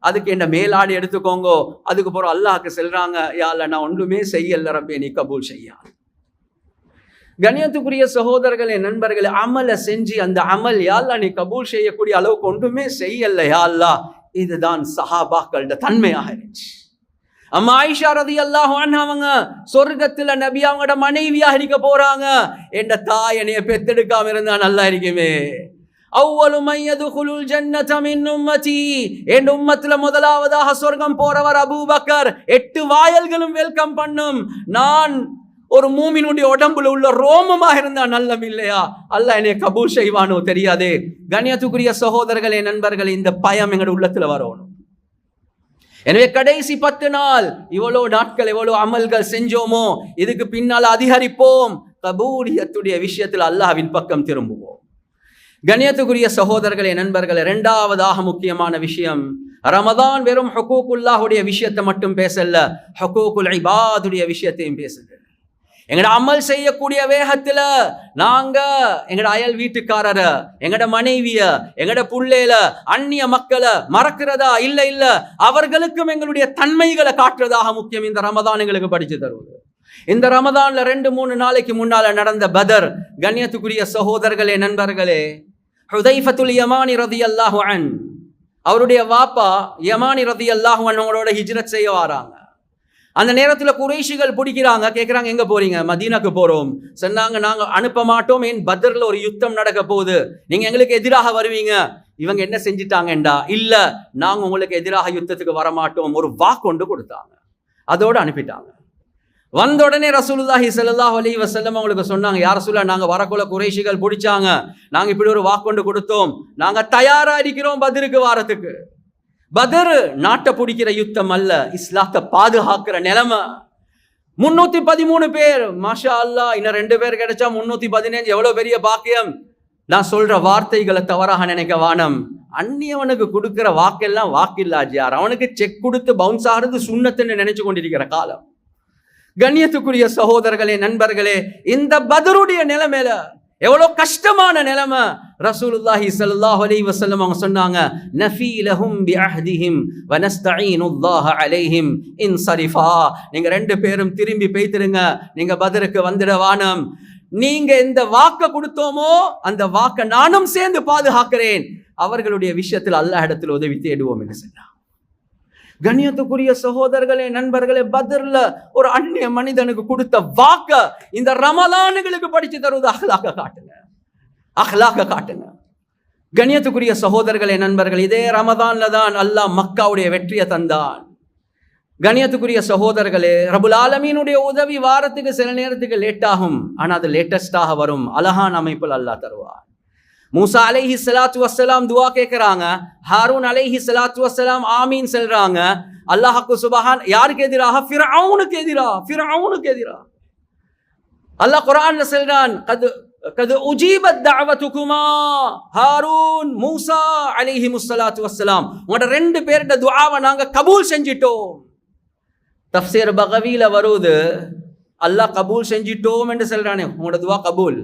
அதுக்கு என்ன மேலாடி எடுத்துக்கோங்க. அதுக்கு போற அல்லாஹ்க்கு செல்றாங்க, யா அல்லாஹ் நான் ஒன்றுமே செய்யல ரப்பே, நீ கபூல் செய்யா. கணியத்துக்குரிய சகோதரர்களே, நண்பர்களே, அமலை செஞ்சு அந்த அமல் யா அல்லாஹ் நீ கபூல் செய்யக்கூடிய அளவுக்கு ஒன்றுமே செய்யல யா அல்லாஹ். இதுதான் சஹாபாக்களோட தன்மையாக இருந்துச்சு. அம்மா ஆயிஷா ரலியல்லாஹு அன்ஹா அவங்க சொர்க்கத்துல நபி அவங்களோட மனைவியாக இருக்க போறாங்க. என்ற தாய் என்னைய பெத்தெடுக்காம இருந்தா நல்லா இருக்குமே. அவ்வளு மையதுகுலுல் ஜன்னத மின் உம்மதி, என் உம்மத்துல முதலாவதாக சொர்க்கம் போறவர் அபூபக்கர். 8 வாயல்களும் வெல்கம் பண்ணும். நான் ஒரு மூமினுடைய உடம்புல உள்ள ரோமமாக இருந்தா நல்லம் இல்லையா? அல்லாஹ் என்னை கபூல் செய்வானோ தெரியாதே. கண்ணியத்துக்குரிய சகோதரர்களே, நண்பர்களே, இந்த பயம் எங்களோட உள்ளத்துல வரணும். எனவே கடைசி 10 நாள் இவ்வளவு நாட்கள் எவ்வளவு அமல்கள் செஞ்சோமோ, இதுக்கு பின்னால் அதிகரிப்போம். கபூலியத்துடைய விஷயத்தில் அல்லாஹ்வின் பக்கம் திரும்புவோம். கண்ணியத்துக்குரிய சகோதரர்களே, நண்பர்களே, 2வது முக்கியமான விஷயம், ரமதான் வெறும் ஹுகூக்குல்லாஹுடைய விஷயத்தை மட்டும் பேசல, ஹுகூக்குல் இபாதுடைய விஷயத்தையும் பேசுது. எங்கட அமல் செய்யக்கூடிய வேகத்துல நாங்க எங்கட அயல் வீட்டுக்காரர, எங்கட மனைவிய, எங்கட புள்ளையில, அந்நிய மக்களை மறக்கிறதா? இல்ல, அவர்களுக்கும் எங்களுடைய தன்மைகளை காட்டுறதாக முக்கியம் இந்த ரமதான் எங்களுக்கு படிச்சு தருவது. இந்த ரமதான்ல 2-3 நாளைக்கு முன்னால நடந்த பதர், கண்ணியத்துக்குரிய சகோதரர்களே, நண்பர்களே, ஹுதைஃபத்துல் யமானி ரலியல்லாஹு அன்ஹு அவருடைய வாப்பா யமானி ரலியல்லாஹு அன்ஹுவோட ஹிஜ்ரத் செய்ய வராங்க. அந்த நேரத்துல குறைஷிகள் பிடிக்கிறாங்க, கேட்கிறாங்க எங்க போறீங்க? மதீனாக்கு போறோம். சொன்னாங்க, நாங்க அனுப்ப மாட்டோம், ஏன் பத்ர்ல ஒரு யுத்தம் நடக்க போகுது, நீங்க எங்களுக்கு எதிராக வருவீங்க. இவங்க என்ன செஞ்சிட்டாங்கடா, இல்ல நாங்க உங்களுக்கு எதிராக யுத்தத்துக்கு வரமாட்டோம், ஒரு வாக்கொண்டு கொடுத்தாங்க. அதோட அனுப்பிட்டாங்க. வந்த உடனே ரசூலுல்லாஹி ஸல்லல்லாஹு அலைஹி வஸல்லம் அவங்களுக்கு சொன்னாங்க, யா ரசூலல்லாஹ் நாங்க வரக்குள்ள குறைஷிகள் பிடிச்சாங்க, நாங்க இப்படி ஒரு வாக்கொண்டு கொடுத்தோம், நாங்க தயாரா இருக்கிறோம் பத்ருக்கு வாரத்துக்கு. பத்ர் நாட்டை பிடிக்கிற யுத்தம் அல்ல, இஸ்லாத்தை பாதுகாக்கிற நிலைமை. 313 பேர், மாஷா அல்லாஹ். இன்னும் 2 பேர் கிடைச்சா 315, எவ்வளவு பெரிய பாக்கியம். நான் சொல்ற வார்த்தைகளை தவறாக நினைக்க வானம். அந்நியவனுக்கு கொடுக்கிற வாக்கெல்லாம் வாக்கில்லாஜியார், அவனுக்கு செக் கொடுத்து பவுன்ஸ் ஆகிறது சுன்னத்துன்னு நினைச்சு கொண்டிருக்கிற காலம். கண்ணியத்துக்குரிய சகோதரர்களே, நண்பர்களே, இந்த பத்ருடைய நிலைமையில எவ்வளவு கஷ்டமான நிலைமை. ரசூலுல்லாஹி ஸல்லல்லாஹு அலைஹி வஸல்லம் அவங்க சொன்னாங்க, நஃபீலஹும் பிஅஹ்திஹிம் வ நஸ்தஈனுல்லாஹ அலைஹிம் இன்ஸரிஃபா. நீங்க 2 பேரும் திரும்பி போய்த்திருங்க, நீங்க பத்ருக்கு வந்துடவானம். நீங்க எந்த வாக்க கொடுத்தோமோ அந்த வாக்க நானும் சேர்ந்து பாதுகாக்கிறேன். அவர்களுடைய விஷயத்தில் அல்லாஹ் இடத்தில் உதவி தேடுவோம் என்று சொன்னார். கண்ணியத்துக்குரிய சகோதரர்களே, நண்பர்களே, பத்ர்ல ஒரு அந்நிய மனிதனுக்கு கொடுத்த வாக்க இந்த ரமலானுகளுக்கு படிச்சு தருவது அஹ்லாக காட்டுங்க, அஹ்லாக காட்டுங்க. கண்ணியத்துக்குரிய சகோதரர்களே, நண்பர்கள், இதே ரமதான்ல தான் அல்லாஹ் மக்காவுடைய வெற்றியை தந்தான். கண்ணியத்துக்குரிய சகோதரர்களே, ரபுல் ஆலமீனுடைய உதவி வாரத்துக்கு சில நேரத்துக்கு லேட் ஆகும், ஆனா அது லேட்டஸ்டாக வரும். அழகான அமைப்பில் அல்லாஹ் தருவார். மூசா அலைஹி ஸலாத்து வஸ்ஸலாம் துஆ கேட்கறாங்க, ஹாரூன் அலைஹி ஸலாத்து வஸ்ஸலாம் ஆமீன் சொல்றாங்க. அல்லாஹ்க்கு சுப்ஹான் யாருக்கு எதிராக? ஃபிர்அவுனுக்கு எதிராக. அல்லாஹ் குர்ஆன்ல சொல்றான், கது உஜீபத் தஅவதுகுமா ஹாரூன் மூசா அலைஹிமுஸ் ஸலாத்து வஸ்ஸலாம், உங்களோட 2 பேரோட துஆவை நாங்க கபூல் செஞ்சிட்டோம். தஃப்சீர் பகவில வருது, அல்லாஹ் கபூல் செஞ்சிட்டோம் என்று சொல்றானே, உங்களோட துஆ கபூல்.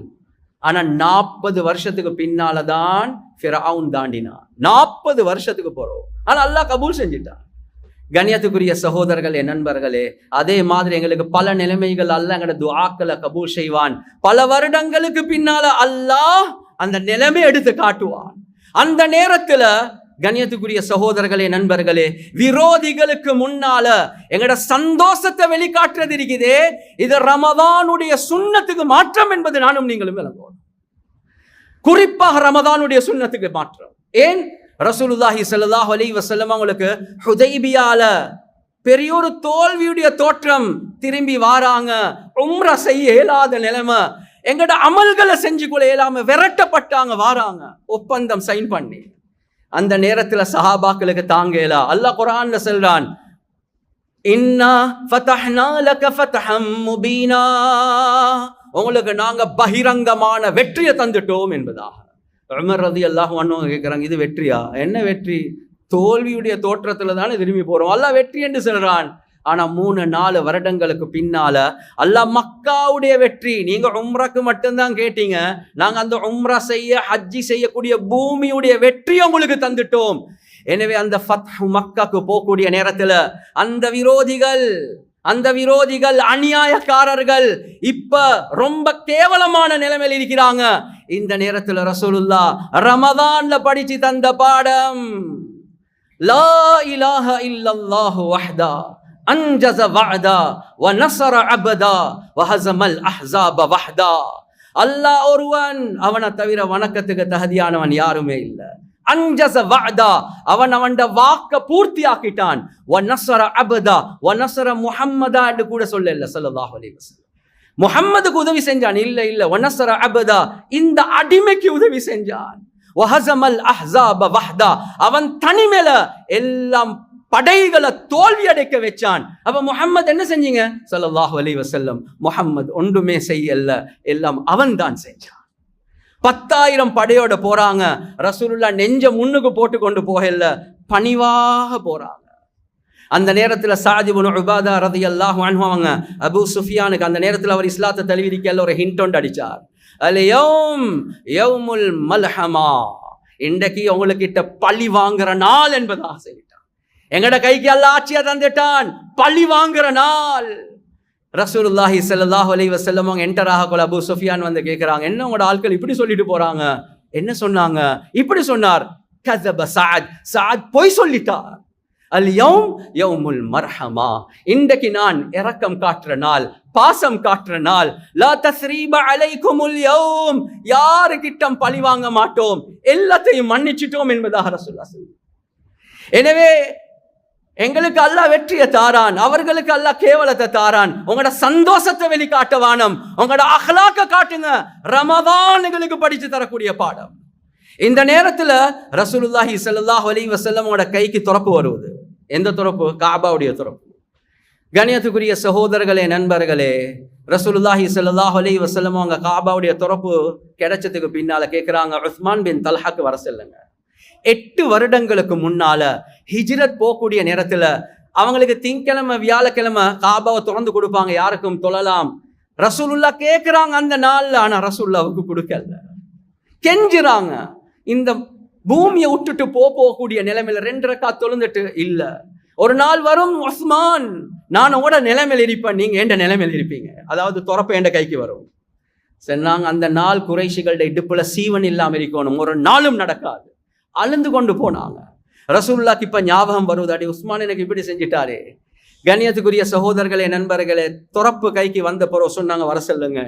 ஆனா 40 வருஷத்துக்கு பின்னாலதான் ஃபிரௌன் தாண்டினான். 40 வருஷத்துக்கு போறோம், ஆனா அல்லாஹ் கபூல் செஞ்சிட்டான். கண்ணியத்துக்குரிய சகோதரர்களே, நண்பர்களே, அதே மாதிரி எங்களுக்கு பல நிலைமைகள் அல்லாஹ் எங்களோட துஆக்களை கபூல் செய்வான். பல வருடங்களுக்கு பின்னால அல்லாஹ் அந்த நிலைமை எடுத்து காட்டுவான். அந்த நேரத்துல கண்ணியத்துக்குரிய சகோதரர்களே, நண்பர்களே, விரோதிகளுக்கு முன்னால எங்கட சந்தோஷத்தை வெளிக்காட்டுறது இருக்குதே, இது ரமதானுடைய சுன்னத்துக்கு மாற்றம் என்பது நானும் நீங்களும் விளங்குவோம். குறிப்பாக ரமதானுடைய சுன்னத்துக்கு மாற்றம். ஏன்? ரசூலுல்லாஹி ஸல்லல்லாஹு அலைஹி வஸல்லம் அவங்களுக்கு ஹுதைபியால பெரிய ஒரு தோல்வியுடைய தோற்றம், திரும்பி வாராங்க, உம்ரா செய்ய இயலாத நிலைமை, எங்கட அமல்களை செஞ்சு கொள்ள இயலாம விரட்டப்பட்டாங்க, வாராங்க, ஒப்பந்தம் சைன் பண்ணி. அந்த நேரத்துல சஹாபாக்களுக்கு தாங்கலா. அல்லாஹ் குர்ஆன்ல சொல்றான், இன்னா ஃபதஹ்னா லக ஃபத்ஹம் முபீனா, உங்களுக்கு நாங்க பகிரங்கமான வெற்றியை தந்துட்டோம் என்பதாக. உமர் ரலியல்லாஹு அன்ஹு கேட்கிறாங்க, இது வெற்றியா? என்ன வெற்றி? தோல்வியுடைய தோற்றத்துல தானே திரும்பி போறோம். அல்லாஹ் வெற்றி என்று சொல்றான். ஆனா 3-4 வருடங்களுக்கு பின்னால அல்லாஹ் மக்காவுடைய வெற்றி, நீங்க உம்ராக்கு மட்டும்தான் கேட்டீங்க, நாங்க அந்த உம்ரா செய்ய, ஹஜ்ஜி செய்யக்கூடிய பூமியுடைய வெற்றி உங்களுக்கு தந்துட்டோம். எனவே அந்த ஃபத்ஹ் மக்காக்கு போகக்கூடிய நேரத்துல அந்த விரோதிகள் அநியாயக்காரர்கள் இப்ப ரொம்ப கேவலமான நிலைமையில் இருக்கிறாங்க. இந்த நேரத்துல ரசூலுல்லாஹ் ரமதான்ல படிச்சு தந்த பாடம், லா இலாஹ இல்லல்லாஹு வஹ்தா அன்ஜஸ வஅதா வ நஸர அபதா வ ஹஸமல் அஹ்ஸாப வஹ்தா. அல்லாஹ் ஒருவன், அவனை தவிர வணக்கத்துக்கு தகுதியானவன் யாருமே இல்லை. அன்ஜஸ வஅதா, அவன் அவன்ட வாக்க பூர்த்தி ஆக்கிட்டான். வ நஸர அபதா வ நஸர முஹம்மதா என்று கூட சொல்லல ஸல்லல்லாஹு அலைஹி வஸல்லம். முஹம்மதுக்கு உதவி செஞ்சான், இல்ல வ நஸர அபதா, இந்த அடிமைக்கு உதவி செஞ்சான். வ ஹஸமல் அஹ்ஸாப வஹ்தா, அவன் தனிமேல எல்லாம் படைகளை தோல்வி அடைக்க வச்சான். அப்ப முஹம்மது என்ன செஞ்சீங்க? ஸல்லல்லாஹு அலைஹி வஸல்லம், முஹம்மது ஒன்றுமே செய்யல, எல்லாம் அவன் தான் செஞ்சான். 10,000 படையோட போறாங்க. ரசூலுல்லாஹ் நெஞ்ச முன்னுக்கு போட்டு கொண்டு போகல, பணிவாக போறாங்க. அந்த நேரத்துல சஅத் இப்னு உபாதா ரலியல்லாஹு அன்ஹு அவங்க அபூ சுஃபியானுக்கு, அந்த நேரத்துல அவர் இஸ்லாத்தை தழுவிக்கல, ஒரு ஹிண்ட் ஒன்று அடிச்சார். அல் யௌமுல் மல்ஹமா, இன்றைக்கு உங்களுக்கிட்ட பழி வாங்குற நாள் என்பதாக சொல்லிட்டான். எங்கட கைக்கு அல்லாஹ் ஆட்சியை தந்துட்டான், பழி வாங்குற நாள். ரசூலுல்லாஹி ஸல்லல்லாஹு அலைஹி வஸல்லம் அவங்க என்டர் ஆகக்குள்ள அபூ சுஃபியான் வந்து கேட்குறாங்க, என்ன உங்களோட ஆட்கள் இப்படி சொல்லிட்டு போறாங்க? என்ன சொன்னாங்க? இப்படி சொன்னார், கஸப சஅத் பொய் சொல்லிட்டார். அல் யௌமுல் மர்ஹமா, இன்றைக்கு நான் இரக்கம் காட்டுற நாள், பாசம் காட்டுற நாள். லா தஸ்ரீப அலைக்குமுல் யௌம், யாருக்கிட்டம் பழி வாங்க மாட்டோம், எல்லாத்தையும் மன்னிச்சிட்டோம் என்பதாக ரசூலுல்லாஹ் சொல்றாங்க. எனவே எங்களுக்கு அல்லாஹ் வெற்றியை தாரான், அவர்களுக்கு அல்லாஹ் கேவலத்தை தாரான். உங்களோட சந்தோஷத்தை வெளிக்காட்ட வானம், உங்களோட அஹ்லாக்க காட்டுங்க. ரமதான் எங்களுக்கு படிச்சு தரக்கூடிய பாடம். இந்த நேரத்துல ரசூலுல்லாஹி ஸல்லல்லாஹு அலைஹி வஸல்லமோட கைக்கு துறப்பு வருவது. எந்த துறப்பு? காபாவுடைய துறப்பு. கண்ணியத்துக்குரிய சகோதரர்களே, நண்பர்களே, ரசூலுல்லாஹி ஸல்லல்லாஹு அலைஹி வஸல்லம் அவங்க காபாவுடைய துறப்பு கிடைச்சதுக்கு பின்னால கேட்கிறாங்க, உஸ்மான் பின் தல்ஹாக்கு வர சொல்லுங்க. 8 வருடங்களுக்கு முன்னால ஹிஜ்ரத் போகக்கூடிய நேரத்துல அவங்களுக்கு திங்கக்கிழமை வியாழக்கிழமை காபாவை திறந்து கொடுப்பாங்க, யாருக்கும் தொழலாம். ரசூலுல்லாஹ் கேட்கிறாங்க அந்த நாள்ல, ஆனா ரசூலுல்லாஹ்வுக்கு கொடுக்கல, கெஞ்சுறாங்க. இந்த பூமியை விட்டுட்டு போகக்கூடிய நிலைமையில 2 ரக்காத் தொழுந்துட்டு இல்ல. ஒரு நாள் வரும், உஸ்மான் நான் உங்களோட நிலைமையில் இருப்பேன், நீங்க எந்த நிலைமையில் இருப்பீங்க, அதாவது துறப்ப என்ற கைக்கு வரும். சொன்னாங்க, அந்த நாள் குறைஷிகளுடைய இடுப்புல சீவன் இல்லாம இருக்கணும், ஒரு நாளும் நடக்காது. அழுந்து கொண்டு போனாங்க. ரசூலுல்லாஹ்க்கு இப்ப ஞாபகம் வருவது, அடி உஸ்மான் எனக்கு இப்படி செஞ்சிட்டாரே. கண்ணியத்துக்குரிய சகோதரர்களே, நண்பர்களே, துறப்பு கைக்கு வந்த பிறகு சொன்னாங்க, வர சொல்லுங்க.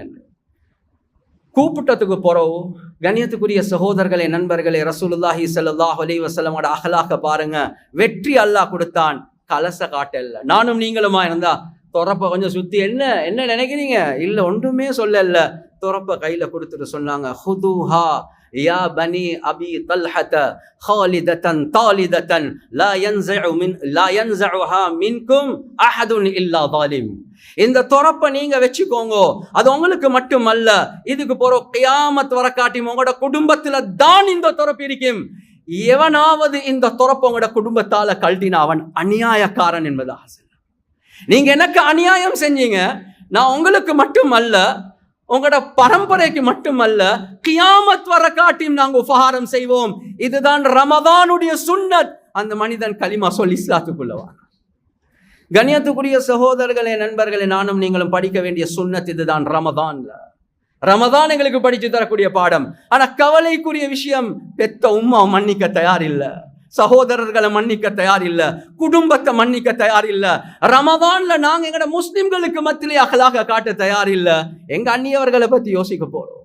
கூப்பிட்டதுக்கு பிறகு கண்ணியத்துக்குரிய சகோதரர்களே, நண்பர்களே, ரசூலுல்லாஹி ஸல்லல்லாஹு அலைஹி வஸல்லமோட அஹ்லாக்க பாருங்க. வெற்றி அல்லாஹ் கொடுத்தான், கலச காட்டல. நானும் நீங்களுமா இருந்தா துறப்ப கொஞ்சம் சுத்தி என்ன நினைக்கிறீங்க? இல்ல, ஒன்றுமே சொல்லல. துறப்ப கையில கொடுத்துட்டு சொன்னாங்க, ஹுதுஹா யா பனி அபி தல்ஹத ஹாலிததன் தாலிததன் லா யன்ஸஉஹா மின்கும் அஹதுன் இல்லா ஸாலிம். இந்த துறப்ப நீங்க வச்சுக்கோங்க, அது உங்களுக்கு மட்டுமல்ல, இதுக்கு போற கியாமத் வர காட்டி உங்களோட குடும்பத்துல தான் இந்த துறப்பு இருக்கும். எவனாவது இந்த துறப்ப உங்களோட குடும்பத்தால கழட்டினா அவன் அநியாயக்காரன் என்பதாக சொல்ல. நீங்க எனக்கு அநியாயம் செஞ்சீங்க, நான் உங்களுக்கு மட்டுமல்ல, உங்களோட பரம்பரைக்கு மட்டுமல்ல, கியாமத் வர காட்டியும் நாங்க உபகாரம் செய்வோம். இதுதான் ரமதானுடைய சுன்னத். அந்த மனிதன் கலிமா சொல்லி இஸ்லாத்துக்குள்ளவான். கண்ணியத்துக்குரிய சகோதரர்களே, நண்பர்களே, நானும் நீங்களும் படிக்க வேண்டிய சுன்னத் இதுதான். ரமதான் எங்களுக்கு படிச்சு தரக்கூடிய பாடம். ஆனா கவலைக்குரிய விஷயம், பெத்த உம்மா மன்னிக்க தயார் இல்ல. சகோதரர்களை மன்னிக்க தயார் இல்ல, குடும்பத்தை மன்னிக்க தயார் இல்ல. ரமதான்ல நாங்க எங்கட முஸ்லிம்களுக்கு மத்தியிலே அகலாக காட்ட தயார் இல்ல, எங்க அந்நியவர்களை பத்தி யோசிக்க போறோம்.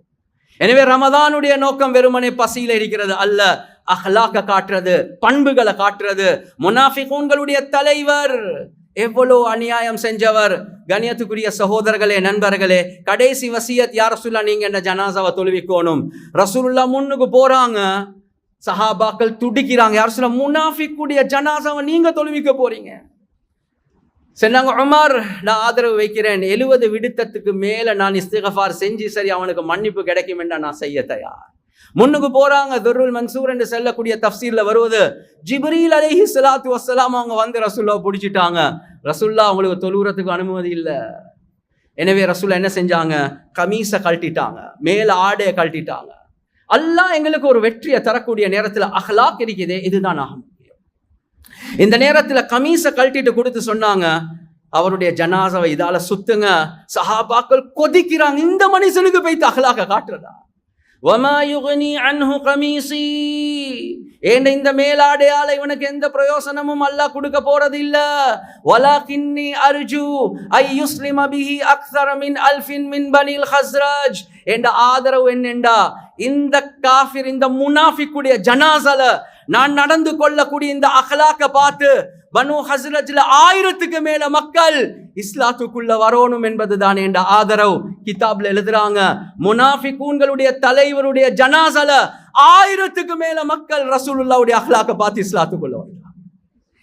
எனவே ரமதானுடைய நோக்கம் வெறுமனே பசியில இருக்கிறது அல்ல, அகலாக காட்டுறது, பண்புகளை காட்டுறது. முனாஃபிகூன்களுடைய தலைவர் எவ்வளவு அநியாயம் செஞ்சவர். கண்ணியத்துக்குரிய சகோதரர்களே, நண்பர்களே, கடைசி வசியத், யா ரசூலுல்லாஹ் நீங்க என்ன ஜனாசாவை தொழுவிக்கணும். ரசூலுல்லாஹ் முன்னுக்கு போறாங்க, சஹாபாக்கள் துடிக்கிறாங்க, யா ரசூலுல்லாஹ் முனாஃபிக்குடைய ஜனாசாவை நீங்க தொழுவிக்க போறீங்க. சொன்னாங்க, உமர் நான் ஆதரவு வைக்கிறேன், 70 விடுத்தத்துக்கு மேல நான் இஸ்திக்ஃபார் செஞ்சு சரி அவனுக்கு மன்னிப்பு கிடைக்கும் என்றா நான் செய்ய தயார். முன்னுக்கு போறாங்க. துர்ருல் மன்சூர் என்று சொல்லக்கூடிய தஃப்சீர்ல வருவது, ஜிப்ரீல் அலைஹிஸ்ஸலாத்து வஸ்ஸலாம் அவங்க வந்து ரசூலுல்லாஹ் பிடிச்சிட்டாங்க. ரசூலுல்லாஹ் அவங்களுக்கு தொழுகிறதுக்கு அனுமதி இல்லை. எனவே ரசூலுல்லாஹ் என்ன செஞ்சாங்க, கமீஸை கழட்டிட்டாங்க, மேல ஆடையை கழட்டிட்டாங்க. அல்லாஹ் எங்களுக்கு ஒரு வெற்றியை தரக்கூடிய நேரத்தில் அஹ்லாக் இருக்குதே, இதுதான் ஆகும். இந்த நேரத்துல கமீஸை கழட்டிட்டு கொடுத்து சொன்னாங்க, அவருடைய ஜனாசாவை இதால சுத்துங்க. சஹாபாக்கள் கொதிக்கிறாங்க, இந்த மனுஷனுக்கு போய் அஹ்லாக காட்டுறதா? வமா யுக்னி அன்ஹு கமீஸி, ஏண்ட இந்த மேலாடையால இவனுக்கு எந்த பிரயோசனமும் அல்லாஹ் கொடுக்க போறது இல்ல. வலாகின்னி அர்ஜு ஐ யுஸ்லிம பிஹி அக்ஸர மின் அல்ஃபின் மின் பனில் ஹஸ்ரஜ். என்ற ஆதரவு என்னென்றா, இந்த காஃபிர், இந்த முனாஃபிக்குடைய ஜனாசால நான் நடந்து கொள்ளக்கூடிய இந்த அஹ்லாக்க பார்த்து பனு ஹஸ்ரஜ்ல 1000க்கு மேல மக்கள் இஸ்லாத்துக்குள்ள வரணும் என்பதுதான் என்ற ஆதரவு. கிதாப்ல எழுதுறாங்க, முனாஃபிகூன்களுடைய தலைவருடைய ஜனாசால 1000க்கு மேல மக்கள் ரசூலுல்லாஹ்வுடைய அஹ்லாக்க பார்த்து இஸ்லாத்துக்குள்ள வந்தாங்க.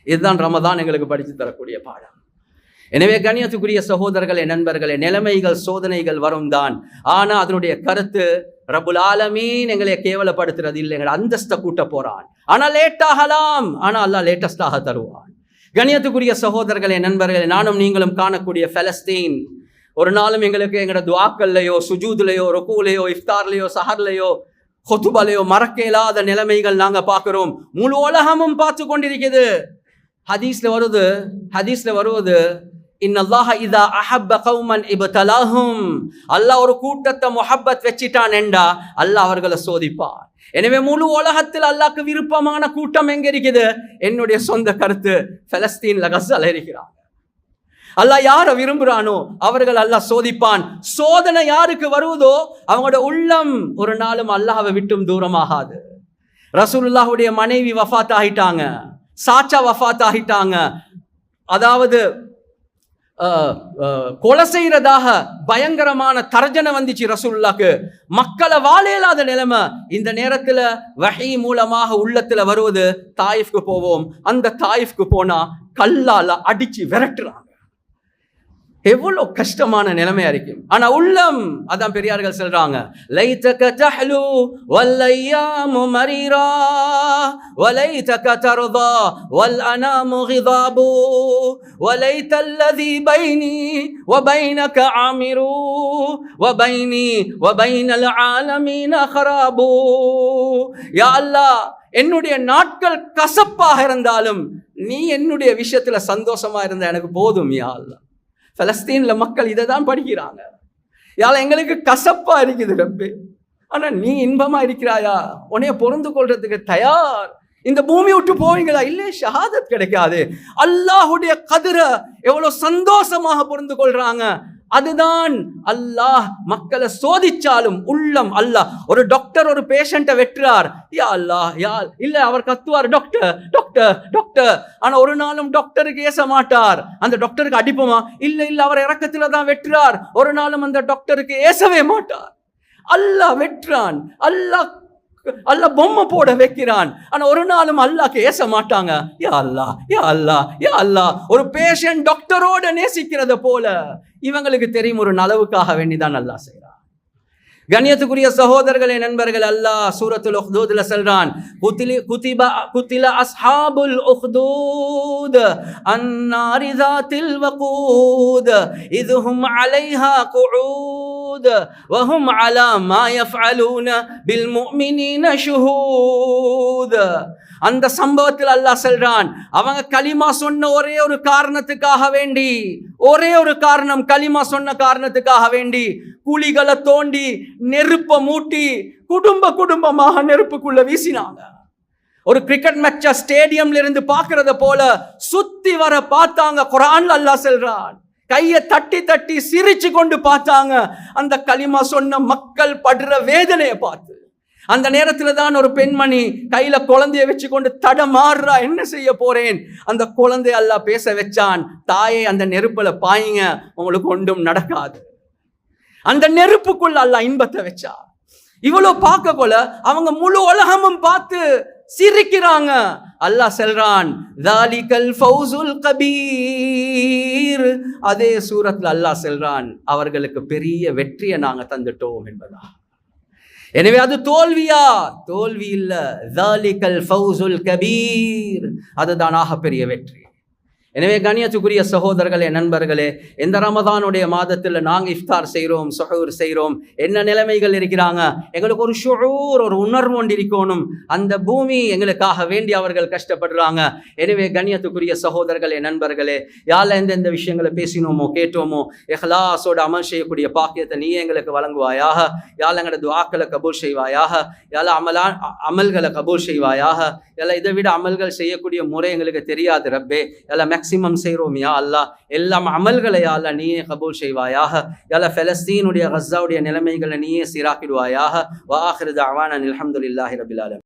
இதுதான் ரமதான் எங்களுக்கு படித்து தரக்கூடிய பாடம். எனவே கண்ணியத்துக்குரிய சகோதரர்களே, நண்பர்களே, நிலைமைகள் சோதனைகள் வரும் தான். ஆனா அதனுடைய கருத்து, ரப்புல் ஆலமீன் எங்களை கேவலப்படுத்துறது இல்லை, எங்களை அந்தஸ்தை கூட்ட போறான். ஆனா லேட் ஆகலாம், ஆனா அல்லாஹ் லேட்டஸ்டாக தருவான். கண்ணியத்துக்குரிய சகோதரர்களே, நண்பர்களே, நானும் நீங்களும் காணக்கூடிய பலஸ்தீன் ஒரு நாளும் எங்களுக்கு எங்களோட துஆக்கள்லையோ, சுஜூதுலையோ, ருக்கூலையோ, இஃப்தார்லையோ, சஹர்லையோ, ஹுதுபாலையோ மறக்க இயலாத நிலைமைகள் நாங்க பார்க்கிறோம். முழு உலகமும் பார்த்து கொண்டிருக்கிறது. ஹதீஸ்ல வருவது இன்னல்லாஹ இதா அஹப்ப கௌமன் இப்தலாஹும், அல்லாஹ் ஒரு கூட்டத்தை முஹப்பத் வச்சிட்டான் என்றா அல்லாஹ் அவர்களை சோதிப்பான். எனவே முழு உலகத்தில் அல்லாஹ்க்கு விருப்பமான கூட்டம் எங்க இருக்குது? என்னுடைய சொந்த கருத்து, பலஸ்தீன்ல கஸால இருக்கிறாங்க. அல்லாஹ் யாரை விரும்புறானோ அவர்கள் அல்லாஹ் சோதிப்பான். சோதனை யாருக்கு வருவதோ அவங்களோட உள்ளம் ஒரு நாளும் அல்லாஹ்வை விட்டும் தூரமாகாது. ரசூலுல்லாஹ்வுடைய மனைவி வஃபாத் ஆகிட்டாங்க, சாச்சா வஃபாத் ஆகிட்டாங்க. அதாவது கொலை செய்யறதாக பயங்கரமான தர்ஜனை வந்துச்சு ரசூலுல்லாஹ்க்கு. மக்களை வாழேலாத நிலைமை. இந்த நேரத்துல வஹீ மூலமாக உள்ளத்துல வருவது, தாயிஃப்க்கு போவோம். அந்த தாயிஃப்க்கு போனா கல்லால அடிச்சு விரட்டுறாங்க. எவ்வளவு கஷ்டமான நிலைமையா இருக்கும். ஆனா உள்ளம், அதான் பெரியார்கள் சொல்றாங்க, லைதக தஹ்லு வல்லையாமு மரீரா வலைதக தர்தா வல் அனாமு கிதாபு வலைதல்லதி பைனி வபைனக ஆமிரு வபைனி வபைனல் ஆலமீன ஹராபு. யா அல்லாஹ், என்னுடைய நாட்கள் கசப்பாக இருந்தாலும் நீ என்னுடைய விஷயத்துல சந்தோஷமா இருந்தா எனக்கு போதும் யா அல்லாஹ். பலஸ்தீன்ல மக்கள் இதை தான் படிக்கிறாங்க. யால எங்களுக்கு கசப்பா இருக்குது ரப்பே, ஆனா நீ இன்பமா இருக்கிறாயா, உன்னைய பொருந்து கொள்றதுக்கு தயார். இந்த பூமி விட்டு போவீங்களா? இல்லை, ஷஹாதத் கிடைக்காது. அல்லாஹுடைய கதிர எவ்வளவு சந்தோஷமாக பொருந்து கொள்றாங்க. அதுதான் அல்லாஹ் மக்களை சோதிச்சாலும் உள்ளம். அல்லாஹ் ஒரு டாக்டர் ஒரு பேஷண்ட்டை வெட்டுறார், யா அல்லாஹ் யா இல்ல, அவர் கத்துவார் டாக்டர் டாக்டர் டாக்டர், ஆனா ஒரு நாளும் டாக்டருக்கு ஏச மாட்டார். அந்த டாக்டருக்கு அடிப்போமா? இல்ல இல்ல, அவர் இறக்கத்துல தான் வெட்டுறார். ஒரு நாளும் அந்த டாக்டருக்கு ஏசவே மாட்டார். அல்லாஹ் வெட்டுறான், அல்லாஹ் பொம்மை போட வைக்கிறான், ஆனா ஒரு நாளும் அல்லாஹ்க்கு ஏச மாட்டாங்க. யா அல்லாஹ் யா அல்லாஹ் யா அல்லாஹ். ஒரு பேஷண்ட் டாக்டரோட நேசிக்கிறத போல இவங்களுக்கு தெரியும், ஒரு நலவுக்காக வேண்டிதான் அல்லாஹ் செய்றான். கண்ணியத்துக்குரிய சகோதரர்களே, நண்பர்கள், அல்லாஹ் சூரத்துல் உஹ்தூத்ல சொல்றான், குத்தில அஸ்ஹாபுல் உஹ்தூத் அன்னாரி ذاتில் வகூத் இதுஹும் அலைஹா குஊத் வஹும் அலா மா யஃஅலூன பில் முஃமினீன ஷுஹூத். அந்த சம்பவத்தில் அல்லாஹ் சொல்றான், அவங்க கலிமா சொன்ன ஒரே ஒரு காரணத்துக்காக வேண்டி, ஒரே ஒரு காரணம், கலிமா சொன்ன காரணத்துக்காக வேண்டி குழிகளை தோண்டி நெருப்ப மூட்டி குடும்பமாக நெருப்புக்குள்ள வீசினாங்க. ஒரு கிரிக்கெட் மேட்ச ஸ்டேடியம்ல இருந்து பார்க்கறத போல சுத்தி வர பார்த்தாங்க. குர்ஆன்ல அல்லாஹ் சொல்றான், கையை தட்டி தட்டி சிரிச்சு கொண்டு பார்த்தாங்க. அந்த கலிமா சொன்ன மக்கள் படுற வேதனையை பார்த்து அந்த நேரத்துல தான் ஒரு பெண்மணி கையில குழந்தைய வச்சு கொண்டு தடமாறுறா. என்ன செய்ய போறேன்? அந்த குழந்தைய அல்லாஹ் பேச வச்சான், தாயே அந்த நெருப்புல பாயுங்க, உங்களுக்கு ஒன்றும் நடக்காது. அந்த நெருப்புக்குள்ள அல்லாஹ் இன்பத்தை வச்சா. இவ்வளவு பார்க்க போல அவங்க முழு உலகமும் பார்த்து சிரிக்கிறாங்க. அல்லாஹ் சொல்றான், ذَلِكَ الْفَوْزُ الْكَبِيرُ. அதே சூரத்துல அல்லாஹ் சொல்றான், அவர்களுக்கு பெரிய வெற்றியை நாங்க தந்துட்டோம் என்பதா. எனவே அது தோல்வியா? தோல்வி இல்ல. ذَلِكَ الْفَوْزُ الْكَبِيرُ. அதுதான் பெரிய வெற்றி. எனவே கண்ணியத்துக்குரிய சகோதரர்களே, நண்பர்களே, இந்த ரமதானுடைய மாதத்தில் நாங்கள் இஃப்தார் செய்கிறோம், சுஹூர் செய்கிறோம். என்ன நிலைமைகள் இருக்கிறாங்க, எங்களுக்கு ஒரு ஷுஊர், ஒரு உணர்வு ஒன்று இருக்கணும். அந்த பூமி எங்களுக்காக வேண்டி அவர்கள் கஷ்டப்படுறாங்க. எனவே கண்ணியத்துக்குரிய சகோதரர்களே, நண்பர்களே, யால எந்தெந்த விஷயங்களை பேசினோமோ கேட்டோமோ இஹ்லாஸோட அமல் செய்யக்கூடிய பாக்கியத்தை நீ எங்களுக்கு வழங்குவாயாக. யால எங்களோட துஆக்களை கபூல் செய்வாயாக. யால அமல்களை கபூல் செய்வாயாக. எல்லாம் இதை விட அமல்கள் செய்யக்கூடிய முறை எங்களுக்கு தெரியாது ரப்பே. எல்லாம் மேக்சிமம் செய்கிறோம் யா அல்லாஹ். எல்லாம் அமல்களை யா அல்லாஹ் நீயே கபூல் செய்வாயாக. எல்லாம் ஃபலஸ்தீனுடைய கஸாவுடைய நிலைமைகளை நீயே சீராக்கிடுவாயாக. வ ஆகிரு தஅவானா அல்ஹம்துலில்லாஹி ரப்பில் ஆலமீன்.